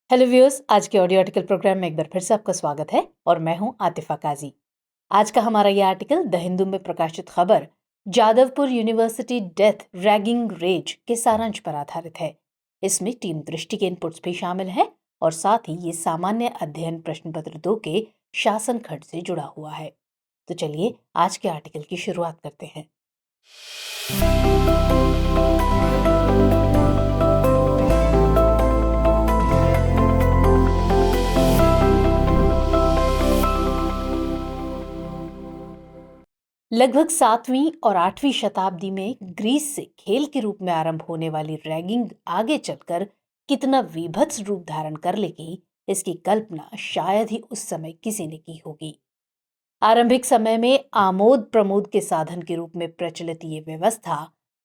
Hello viewers, आज के audio article programme में एक बार फिर से आपका स्वागत है और मैं हूं आतिफा काजी। आज का हमारा यह आर्टिकल द हिंदू में प्रकाशित खबर Jadavpur university death ragging rage के सारांश पर आधारित है। इसमें टीम दृष्टि के इनपुट्स भी शामिल है और साथ ही ये सामान्य अध्ययन प्रश्न पत्र 2 के शासन खंड से जुड़ा हुआ है। तो चलिए आज के आर्टिकल की शुरुआत करते हैं। लगभग 7वीं और 8वीं शताब्दी में ग्रीस से खेल के रूप में आरंभ होने वाली रैगिंग आगे चलकर कितना विभत्स रूप धारण कर लेगी, इसकी कल्पना शायद ही उस समय किसी ने की होगी। आरंभिक समय में आमोद प्रमोद के साधन के रूप में प्रचलित ये व्यवस्था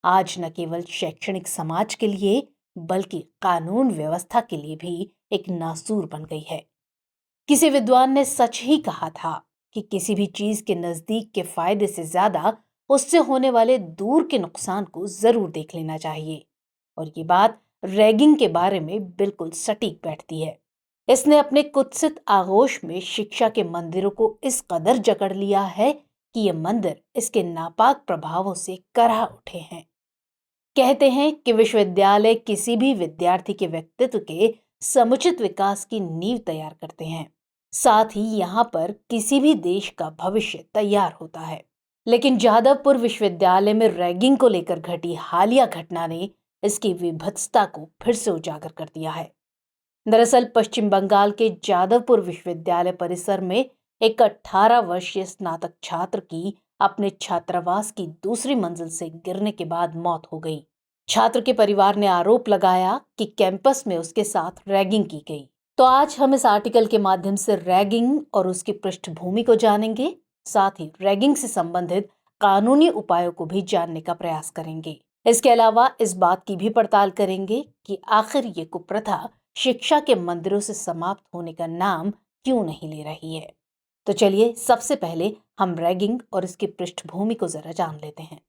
आज न केवल शैक्षणिक समाज के लिए बल्कि कानून व्यवस्था के लिए भी एक नासूर बन गई है। किसी विद्वान ने सच ही कहा था कि किसी भी चीज के नजदीक के फायदे से ज्यादा उससे होने वाले दूर के नुकसान को जरूर देख लेना चाहिए। और ये बात रैगिंग के बारे में बिल्कुल सटीक बैठती है। इसने अपने कुत्सित आगोश में शिक्षा के मंदिरों को इस कदर जकड़ लिया है कि ये मंदिर इसके नापाक प्रभावों से कराह उठे हैं। कहते हैं कि विश्वविद्यालय किसी भी विद्यार्थी के व्यक्तित्व के समुचित विकास की नींव तैयार करते हैं, साथ ही यहाँ पर किसी भी देश का भविष्य तैयार होता है। लेकिन जादवपुर विश्वविद्यालय में रैगिंग को लेकर घटी हालिया घटना ने इसकी विभत्सता को फिर से उजागर कर दिया है। दरअसल पश्चिम बंगाल के जादवपुर विश्वविद्यालय परिसर में एक 18 वर्षीय स्नातक छात्र की अपने छात्रावास की दूसरी मंजिल से गिरने के बाद मौत हो गई। छात्र के परिवार ने आरोप लगाया कि कैंपस में उसके साथ रैगिंग की गई। तो आज हम इस आर्टिकल के माध्यम से रैगिंग और उसकी पृष्ठभूमि को जानेंगे, साथ ही रैगिंग से संबंधित कानूनी उपायों को भी जानने का प्रयास करेंगे। इसके अलावा इस बात की भी पड़ताल करेंगे कि आखिर ये कुप्रथा शिक्षा के मंदिरों से समाप्त होने का नाम क्यों नहीं ले रही है। तो चलिए सबसे पहले हम रैगिंग और इसकी पृष्ठभूमि को जरा जान लेते हैं।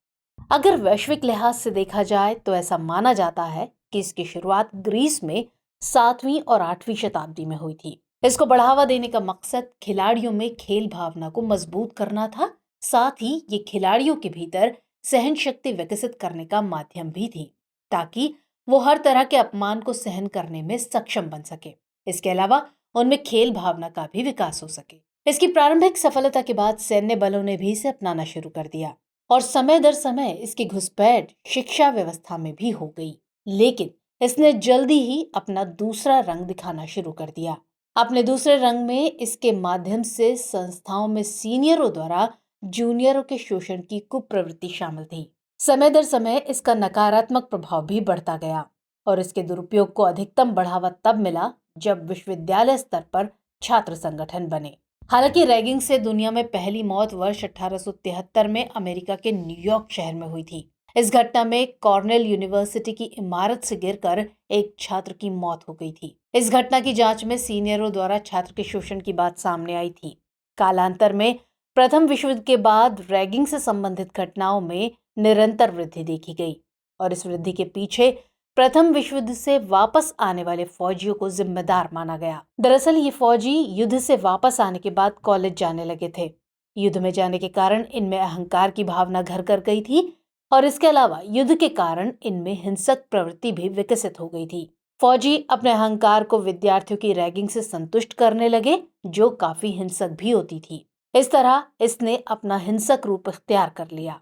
अगर वैश्विक लिहाज से देखा जाए तो ऐसा माना जाता है कि इसकी शुरुआत ग्रीस में 7वीं और 8वीं शताब्दी में हुई थी। इसको बढ़ावा देने का मकसद खिलाड़ियों में खेल भावना को मजबूत करना था, साथ ही ये खिलाड़ियों के भीतर सहन शक्ति विकसित करने का माध्यम भी थी, ताकि वो हर तरह के अपमान को सहन करने में सक्षम बन सके। इसके अलावा उनमें खेल भावना का भी विकास हो सके। इसकी प्रारंभिक सफलता के बाद सैन्य बलों ने भी इसे अपनाना शुरू कर दिया और समय दर समय इसकी घुसपैठ शिक्षा व्यवस्था में भी हो गई। लेकिन इसने जल्दी ही अपना दूसरा रंग दिखाना शुरू कर दिया। अपने दूसरे रंग में इसके माध्यम से संस्थाओं में सीनियरों द्वारा जूनियरों के शोषण की कुप्रवृत्ति शामिल थी। समय दर समय इसका नकारात्मक प्रभाव भी बढ़ता गया और इसके दुरुपयोग को अधिकतम बढ़ावा तब मिला जब विश्वविद्यालय स्तर पर छात्र संगठन बने। हालांकि रैगिंग से दुनिया में पहली मौत वर्ष 1873 में अमेरिका के न्यूयॉर्क शहर में हुई थी। इस घटना में कॉर्नेल यूनिवर्सिटी की इमारत से गिरकर एक छात्र की मौत हो गई थी। इस घटना की जांच में सीनियरों द्वारा छात्र के शोषण की बात सामने आई थी। कालांतर में प्रथम विश्व युद्ध के बाद रैगिंग से संबंधित घटनाओं में निरंतर वृद्धि देखी गई और इस वृद्धि के पीछे प्रथम विश्व युद्ध से वापस आने वाले फौजियों को जिम्मेदार माना गया। दरअसल ये फौजी युद्ध से वापस आने के बाद कॉलेज जाने लगे थे। युद्ध में जाने के कारण इनमें अहंकार की भावना घर कर गई थी और इसके अलावा युद्ध के कारण इनमें हिंसक प्रवृत्ति भी विकसित हो गई थी। फौजी अपने अहंकार को विद्यार्थियों की रैगिंग से संतुष्ट करने लगे, जो काफी हिंसक भी होती थी। इस तरह इसने अपना हिंसक रूप इख्तियार कर लिया।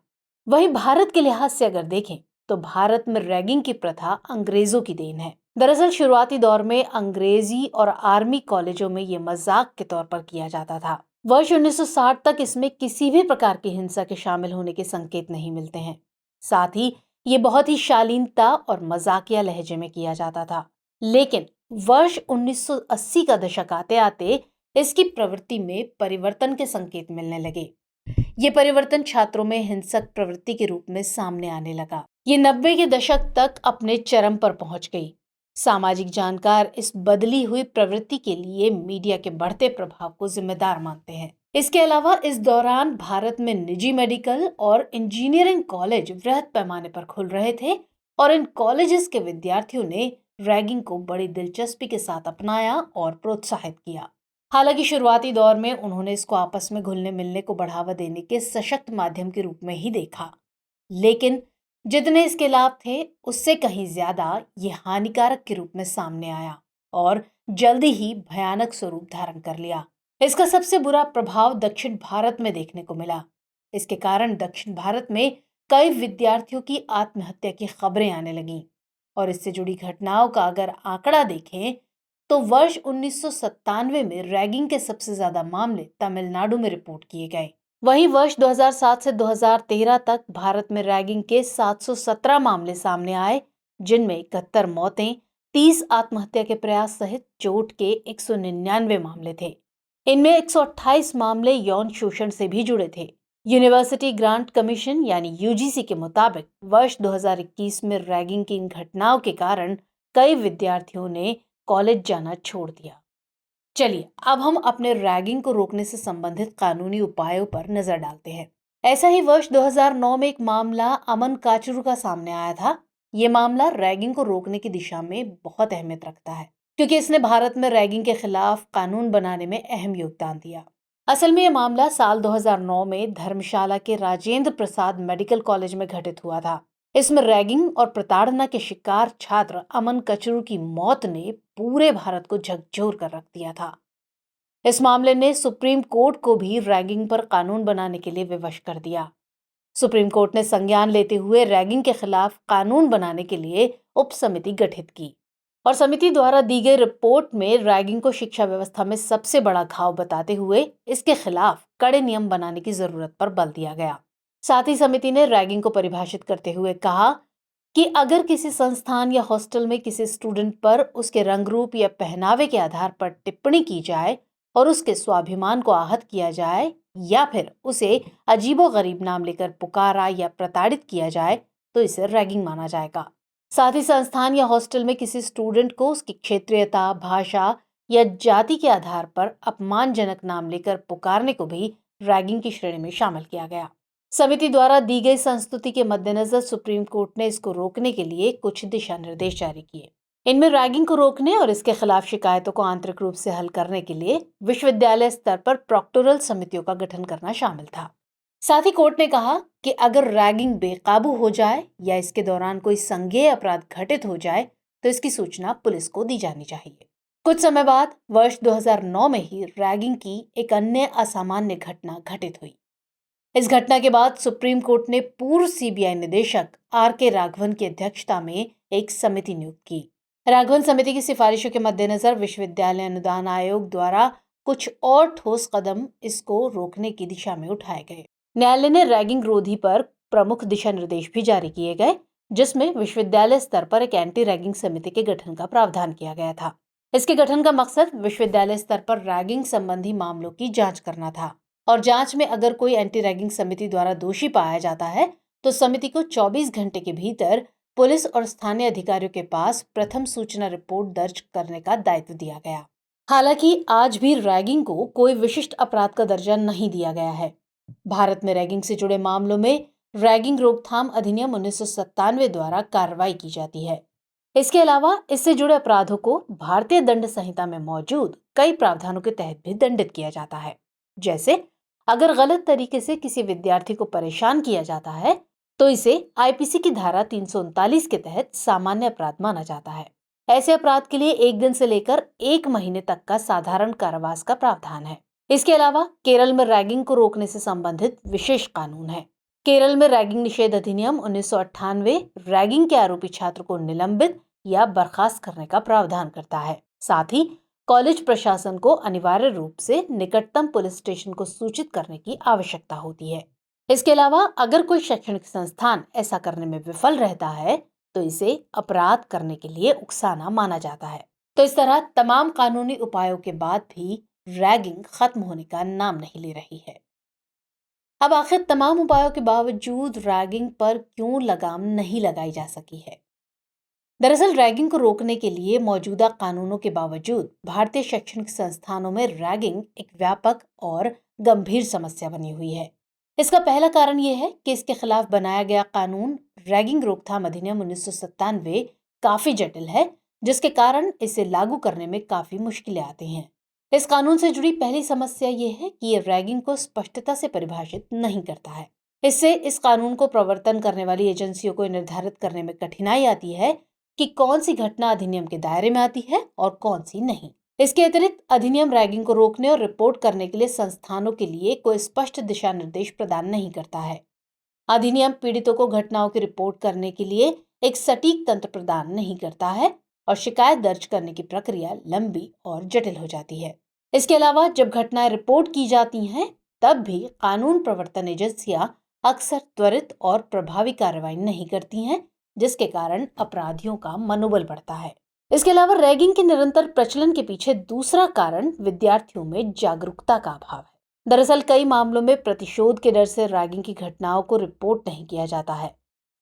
वहीं भारत के लिहाज से अगर देखें तो भारत में रैगिंग की प्रथा अंग्रेजों की देन है। दरअसल शुरुआती दौर में अंग्रेजी और आर्मी कॉलेजों में ये मजाक के तौर पर किया जाता था। वर्ष 1960 तक इसमें किसी भी प्रकार की हिंसा के शामिल होने के संकेत नहीं मिलते हैं। साथ ही ये बहुत ही शालीनता और मजाकिया लहजे में किया जाता था। लेकिन वर्ष 1980 का दशक आते आते इसकी प्रवृत्ति में परिवर्तन के संकेत मिलने लगे। ये परिवर्तन छात्रों में हिंसक प्रवृत्ति के रूप में सामने आने लगा। ये 90 के दशक तक अपने चरम पर पहुंच गई। सामाजिक जानकार इस बदली हुई प्रवृत्ति के लिए मीडिया के बढ़ते प्रभाव को जिम्मेदार मानते हैं। इसके अलावा इस दौरान भारत में निजी मेडिकल और इंजीनियरिंग कॉलेज वृहद पैमाने पर खुल रहे थे और इन कॉलेजेस के विद्यार्थियों ने रैगिंग को बड़ी दिलचस्पी के साथ अपनाया और प्रोत्साहित किया। हालांकि शुरुआती दौर में उन्होंने इसको आपस में घुलने मिलने को बढ़ावा देने के सशक्त माध्यम के रूप में ही देखा, लेकिन जितने इसके लाभ थे उससे कहीं ज्यादा ये हानिकारक के रूप में सामने आया और जल्दी ही भयानक स्वरूप धारण कर लिया। इसका सबसे बुरा प्रभाव दक्षिण भारत में देखने को मिला। इसके कारण दक्षिण भारत में कई विद्यार्थियों की आत्महत्या की खबरें आने लगीं और इससे जुड़ी घटनाओं का अगर आंकड़ा देखें तो वर्ष 1997 में रैगिंग के सबसे ज्यादा मामले तमिलनाडु में रिपोर्ट किए गए। वहीं वर्ष 2007 से 2013 तक भारत में रैगिंग के 717 मामले सामने आए, जिनमें 71 मौतें, 30 आत्महत्या के प्रयास सहित चोट के 199 मामले थे। इनमें 128 मामले यौन शोषण से भी जुड़े थे। यूनिवर्सिटी ग्रांट कमीशन यानी यूजीसी के मुताबिक वर्ष 2021 में रैगिंग की इन घटनाओं के कारण कई विद्यार्थियों ने कॉलेज जाना छोड़ दिया। चलिए अब हम अपने रैगिंग को रोकने से संबंधित कानूनी उपायों पर नजर डालते हैं। ऐसा ही वर्ष 2009 में एक मामला अमन काचरू का सामने आया था। ये मामला रैगिंग को रोकने की दिशा में बहुत अहमियत रखता है, क्योंकि इसने भारत में रैगिंग के खिलाफ कानून बनाने में अहम योगदान दिया। असल में यह मामला साल 2009 में धर्मशाला के राजेंद्र प्रसाद मेडिकल कॉलेज में घटित हुआ था। इसमें रैगिंग और प्रताड़ना के शिकार छात्र अमन कचरू की मौत ने पूरे भारत को झकझोर कर रख दिया था। इस मामले ने सुप्रीम कोर्ट को भी रैगिंग पर कानून बनाने के लिए विवश कर दिया। सुप्रीम कोर्ट ने संज्ञान लेते हुए रैगिंग के खिलाफ कानून बनाने के लिए उप समिति गठित की और समिति द्वारा दी गई रिपोर्ट में रैगिंग को शिक्षा व्यवस्था में सबसे बड़ा घाव बताते हुए इसके खिलाफ कड़े नियम बनाने की जरूरत पर बल दिया गया। साथ ही समिति ने रैगिंग को परिभाषित करते हुए कहा कि अगर किसी संस्थान या हॉस्टल में किसी स्टूडेंट पर उसके रंग रूप या पहनावे के आधार पर टिप्पणी की जाए और उसके स्वाभिमान को आहत किया जाए या फिर उसे अजीबोगरीब नाम लेकर पुकारा या प्रताड़ित किया जाए तो इसे रैगिंग माना जाएगा। साथ ही संस्थान या हॉस्टल में किसी स्टूडेंट को उसकी क्षेत्रीयता, भाषा या जाति के आधार पर अपमानजनक नाम लेकर पुकारने को भी रैगिंग की श्रेणी में शामिल किया गया। समिति द्वारा दी गई संस्तुति के मद्देनजर सुप्रीम कोर्ट ने इसको रोकने के लिए कुछ दिशा निर्देश जारी किए। इनमें रैगिंग को रोकने और इसके खिलाफ शिकायतों को आंतरिक रूप से हल करने के लिए विश्वविद्यालय स्तर पर प्रोक्टोरल समितियों का गठन करना शामिल था। साथ ही कोर्ट ने कहा कि अगर रैगिंग बेकाबू हो जाए या इसके दौरान कोई संज्ञेय अपराध घटित हो जाए तो इसकी सूचना पुलिस को दी जानी चाहिए। कुछ समय बाद वर्ष 2009 में ही रैगिंग की एक अन्य असामान्य घटना घटित हुई। इस घटना के बाद सुप्रीम कोर्ट ने पूर्व सीबीआई निदेशक आर.के. राघवन की अध्यक्षता में एक समिति नियुक्त की। राघवन समिति की सिफारिशों के मद्देनजर विश्वविद्यालय अनुदान आयोग द्वारा कुछ और ठोस कदम इसको रोकने की दिशा में उठाए गए। न्यायालय ने रैगिंग रोधी पर प्रमुख दिशा निर्देश भी जारी किए गए, जिसमें विश्वविद्यालय स्तर पर एक एंटी रैगिंग समिति के गठन का प्रावधान किया गया था। इसके गठन का मकसद विश्वविद्यालय स्तर पर रैगिंग संबंधी मामलों की जांच करना था और जांच में अगर कोई एंटी रैगिंग समिति द्वारा दोषी पाया जाता है तो समिति को 24 घंटे के भीतर पुलिस और स्थानीय अधिकारियों के पास प्रथम सूचना रिपोर्ट दर्ज करने का दायित्व दिया गया। हालांकि आज भी रैगिंग को कोई विशिष्ट अपराध का दर्जा नहीं दिया गया है। भारत में रैगिंग से जुड़े मामलों में रैगिंग रोकथाम अधिनियम 1997 द्वारा कार्रवाई की जाती है। इसके अलावा इससे जुड़े अपराधों को भारतीय दंड संहिता में मौजूद कई प्रावधानों के तहत भी दंडित किया जाता है। जैसे अगर गलत तरीके से किसी विद्यार्थी को परेशान किया जाता है तो इसे आईपीसी की धारा 339 के तहत सामान्य अपराध माना जाता है। ऐसे अपराध के लिए 1 दिन से लेकर 1 महीने तक का साधारण कारावास का प्रावधान है। इसके अलावा केरल में रैगिंग को रोकने से संबंधित विशेष कानून है। केरल में रैगिंग निषेध अधिनियम 1998 रैगिंग के आरोपी छात्र को निलंबित या बर्खास्त करने का प्रावधान करता है। साथ ही कॉलेज प्रशासन को अनिवार्य रूप से निकटतम पुलिस स्टेशन को सूचित करने की आवश्यकता होती है। इसके अलावा अगर कोई शैक्षणिक संस्थान ऐसा करने में विफल रहता है तो इसे अपराध करने के लिए उकसाना माना जाता है। तो इस तरह तमाम कानूनी उपायों के बाद भी रैगिंग खत्म होने का नाम नहीं ले रही है। अब आखिर तमाम उपायों के बावजूद रैगिंग पर क्यों लगाम नहीं लगाई जा सकी है? दरअसल रैगिंग को रोकने के लिए मौजूदा कानूनों के बावजूद भारतीय शैक्षणिक संस्थानों में रैगिंग एक व्यापक और गंभीर समस्या बनी हुई है। इसका पहला कारण यह है कि इसके खिलाफ बनाया गया कानून रैगिंग रोकथाम अधिनियम 1997 काफी जटिल है, जिसके कारण इसे लागू करने में काफी मुश्किलें आती हैं। इस कानून से जुड़ी पहली समस्या ये है कि ये रैगिंग को स्पष्टता से परिभाषित नहीं करता है। इससे इस कानून को प्रवर्तन करने वाली एजेंसियों को निर्धारित करने में कठिनाई आती है कि कौन सी घटना अधिनियम के दायरे में आती है और कौन सी नहीं। इसके अतिरिक्त अधिनियम रैगिंग को रोकने और रिपोर्ट करने के लिए संस्थानों के लिए कोई स्पष्ट दिशा निर्देश प्रदान नहीं करता है। अधिनियम पीड़ितों को घटनाओं की रिपोर्ट करने के लिए एक सटीक तंत्र प्रदान नहीं करता है और शिकायत दर्ज करने की प्रक्रिया लंबी और जटिल हो जाती है। इसके अलावा जब घटनाएं रिपोर्ट की जाती हैं, तब भी कानून प्रवर्तन एजेंसियां अक्सर त्वरित और प्रभावी कार्रवाई नहीं करती हैं, जिसके कारण अपराधियों का मनोबल बढ़ता है। इसके अलावा रैगिंग के निरंतर प्रचलन के पीछे दूसरा कारण विद्यार्थियों में जागरूकता का अभाव है। दरअसल कई मामलों में प्रतिशोध के डर से रैगिंग की घटनाओं को रिपोर्ट नहीं किया जाता है।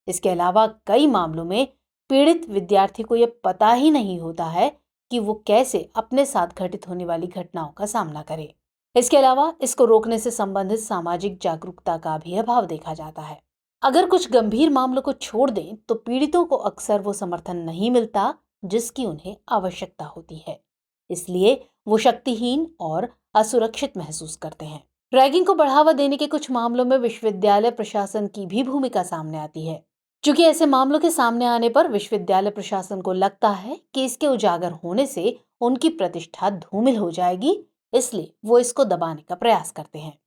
इसके अलावा कई मामलों में पीड़ित विद्यार्थी को यह पता ही नहीं होता है कि वो कैसे अपने साथ घटित होने वाली घटनाओं का सामना करे। इसके अलावा इसको रोकने से संबंधित सामाजिक जागरूकता का भी अभाव देखा जाता है। अगर कुछ गंभीर मामलों को छोड़ दें तो पीड़ितों को अक्सर वो समर्थन नहीं मिलता जिसकी उन्हें आवश्यकता होती है। इसलिए वो शक्तिहीन और असुरक्षित महसूस करते हैं। रैगिंग को बढ़ावा देने के कुछ मामलों में विश्वविद्यालय प्रशासन की भी भूमिका सामने आती है। क्योंकि ऐसे मामलों के सामने आने पर विश्वविद्यालय प्रशासन को लगता है कि इसके उजागर होने से उनकी प्रतिष्ठा धूमिल हो जाएगी, इसलिए वो इसको दबाने का प्रयास करते हैं।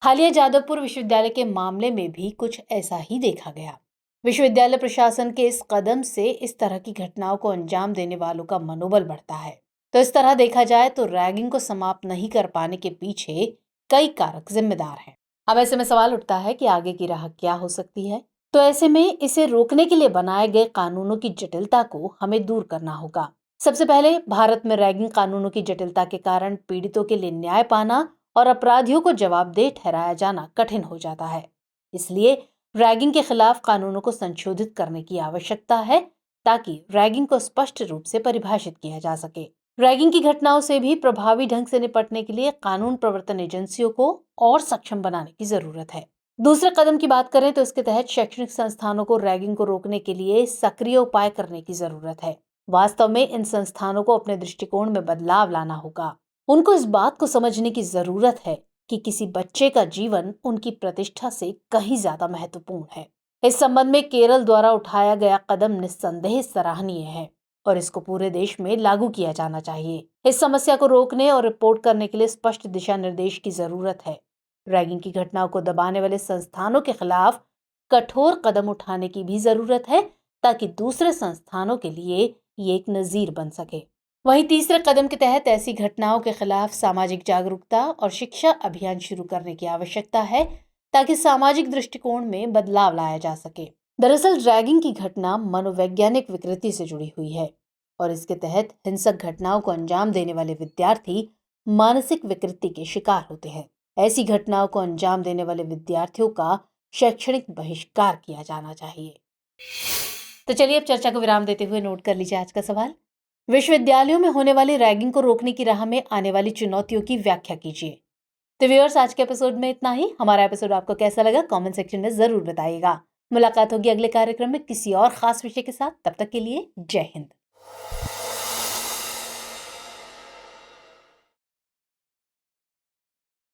हालिया जादवपुर विश्वविद्यालय के मामले में भी कुछ ऐसा ही देखा गया। विश्वविद्यालय प्रशासन के इस कदम से इस तरह की घटनाओं को अंजाम देने वालों का मनोबल बढ़ता है। तो इस तरह देखा जाए तो रैगिंग को समाप्त नहीं कर पाने के पीछे कई कारक जिम्मेदार हैं। अब ऐसे में सवाल उठता है कि आगे की राह क्या हो सकती है। तो ऐसे में इसे रोकने के लिए बनाए गए कानूनों की जटिलता को हमें दूर करना होगा। सबसे पहले भारत में रैगिंग कानूनों की जटिलता के कारण पीड़ितों के लिए न्याय पाना और अपराधियों को जवाबदेह ठहराया जाना कठिन हो जाता है। इसलिए रैगिंग के खिलाफ कानूनों को संशोधित करने की आवश्यकता है ताकि रैगिंग को स्पष्ट रूप से परिभाषित किया जा सके। रैगिंग की घटनाओं से भी प्रभावी ढंग से निपटने के लिए कानून प्रवर्तन एजेंसियों को और सक्षम बनाने की जरूरत है। दूसरे कदम की बात करें तो इसके तहत शैक्षणिक संस्थानों को रैगिंग को रोकने के लिए सक्रिय उपाय करने की जरूरत है। वास्तव में इन संस्थानों को अपने दृष्टिकोण में बदलाव लाना होगा। उनको इस बात को समझने की जरूरत है कि किसी बच्चे का जीवन उनकी प्रतिष्ठा से कहीं ज्यादा महत्वपूर्ण है। इस संबंध में केरल द्वारा उठाया गया कदम निस्संदेह सराहनीय है और इसको पूरे देश में लागू किया जाना चाहिए। इस समस्या को रोकने और रिपोर्ट करने के लिए स्पष्ट दिशा निर्देश की जरूरत है। रैगिंग की घटनाओं को दबाने वाले संस्थानों के खिलाफ कठोर कदम उठाने की भी जरूरत है ताकि दूसरे संस्थानों के लिए ये एक नजीर बन सके। वहीं तीसरे कदम के तहत ऐसी घटनाओं के खिलाफ सामाजिक जागरूकता और शिक्षा अभियान शुरू करने की आवश्यकता है ताकि सामाजिक दृष्टिकोण में बदलाव लाया जा सके। दरअसल रैगिंग की घटना मनोवैज्ञानिक विकृति से जुड़ी हुई है और इसके तहत हिंसक घटनाओं को अंजाम देने वाले विद्यार्थी मानसिक विकृति के शिकार होते हैं। ऐसी घटनाओं को अंजाम देने वाले विद्यार्थियों का शैक्षणिक बहिष्कार किया जाना चाहिए। तो चलिए अब चर्चा को विराम देते हुए नोट कर लीजिए आज का सवाल। विश्वविद्यालयों में होने वाली रैगिंग को रोकने की राह में आने वाली चुनौतियों की व्याख्या कीजिए। तो व्यूअर्स, आज के एपिसोड में इतना ही। हमारा एपिसोड आपको कैसा लगा कमेंट सेक्शन में जरूर बताइएगा। मुलाकात होगी अगले कार्यक्रम में किसी और खास विषय के साथ। तब तक के लिए जय हिंद।